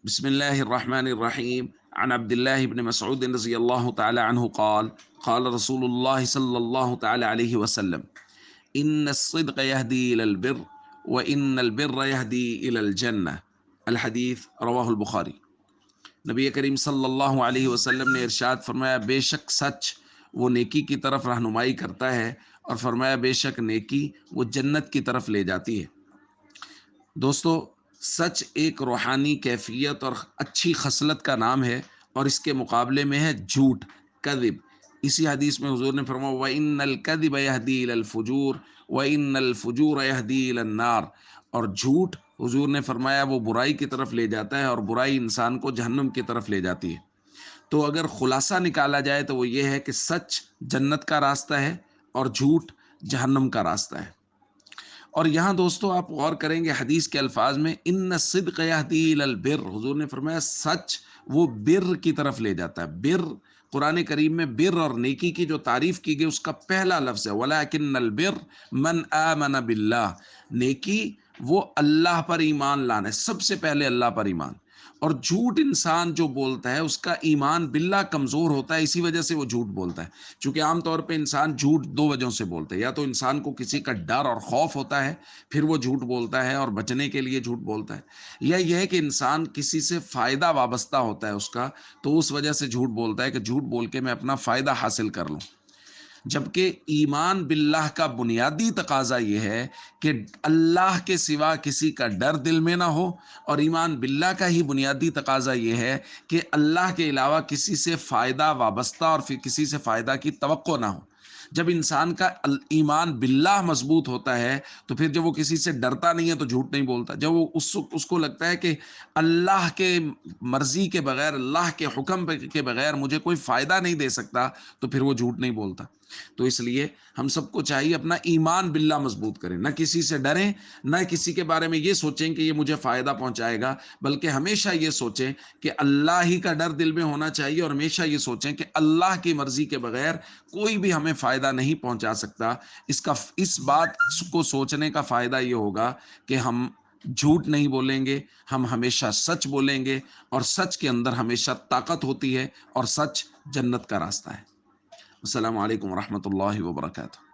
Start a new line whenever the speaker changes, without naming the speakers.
بسم الله الرحمن الرحيم عن عبد الله بن مسعود رضي الله تعالى عنه قال قال رسول الله صلى الله تعالى عليه وسلم إن الصدق يهدي إلى البر وإن البر يهدي إلى الجنة الحديث رواه البخاری۔ نبی کریم صلی اللہ علیہ وسلم نے ارشاد فرمایا، بے شک سچ وہ نیکی کی طرف رہنمائی کرتا ہے، اور فرمایا بے شک نیکی وہ جنت کی طرف لے جاتی ہے۔ دوستو، سچ ایک روحانی کیفیت اور اچھی خصلت کا نام ہے، اور اس کے مقابلے میں ہے جھوٹ، کذب۔ اسی حدیث میں حضور نے فرمایا وَإِنَّ الْكَذِبَ يَهْدِي إِلَى الْفُجُورِ وَإِنَّ الْفُجُورَ يَهْدِي إِلَى النَّارِ، اور جھوٹ حضور نے فرمایا وہ برائی کی طرف لے جاتا ہے، اور برائی انسان کو جہنم کی طرف لے جاتی ہے۔ تو اگر خلاصہ نکالا جائے تو وہ یہ ہے کہ سچ جنت کا راستہ ہے اور جھوٹ جہنم کا راستہ ہے۔ اور یہاں دوستو آپ غور کریں گے حدیث کے الفاظ میں، ان الصدق یہدی الی البر، حضور نے فرمایا سچ وہ بر کی طرف لے جاتا ہے۔ بر قرآن کریم میں بر اور نیکی کی جو تعریف کی گئی اس کا پہلا لفظ ہے وَلَٰكِنَّ الْبِرَّ مَنْ آمَنَ بِاللَّهِ، نیکی وہ اللہ پر ایمان لانا ہے، سب سے پہلے اللہ پر ایمان۔ اور جھوٹ انسان جو بولتا ہے اس کا ایمان باللہ کمزور ہوتا ہے، اسی وجہ سے وہ جھوٹ بولتا ہے۔ چونکہ عام طور پہ انسان جھوٹ دو وجہوں سے بولتا ہے، یا تو انسان کو کسی کا ڈر اور خوف ہوتا ہے پھر وہ جھوٹ بولتا ہے اور بچنے کے لیے جھوٹ بولتا ہے، یا یہ ہے کہ انسان کسی سے فائدہ وابستہ ہوتا ہے اس کا، تو اس وجہ سے جھوٹ بولتا ہے کہ جھوٹ بول کے میں اپنا فائدہ حاصل کر لوں۔ جبکہ ایمان باللہ کا بنیادی تقاضا یہ ہے کہ اللہ کے سوا کسی کا ڈر دل میں نہ ہو، اور ایمان باللہ کا ہی بنیادی تقاضا یہ ہے کہ اللہ کے علاوہ کسی سے فائدہ وابستہ اور پھر کسی سے فائدہ کی توقع نہ ہو۔ جب انسان کا ایمان باللہ مضبوط ہوتا ہے تو پھر جب وہ کسی سے ڈرتا نہیں ہے تو جھوٹ نہیں بولتا۔ جب وہ اس کو لگتا ہے کہ اللہ کے مرضی کے بغیر، اللہ کے حکم کے بغیر مجھے کوئی فائدہ نہیں دے سکتا، تو پھر وہ جھوٹ نہیں بولتا۔ تو اس لیے ہم سب کو چاہیے اپنا ایمان باللہ مضبوط کریں، نہ کسی سے ڈریں، نہ کسی کے بارے میں یہ سوچیں کہ یہ مجھے فائدہ پہنچائے گا، بلکہ ہمیشہ یہ سوچیں کہ اللہ ہی کا ڈر دل میں ہونا چاہیے، اور ہمیشہ یہ سوچیں کہ اللہ کی مرضی کے بغیر کوئی بھی ہمیں فائدہ نہیں پہنچا سکتا۔ اس بات کو سوچنے کا فائدہ یہ ہوگا کہ ہم جھوٹ نہیں بولیں گے، ہم ہمیشہ سچ بولیں گے، اور سچ کے اندر ہمیشہ طاقت ہوتی ہے، اور سچ جنت کا راستہ ہے۔ السلام علیکم ورحمۃ اللہ وبرکاتہ۔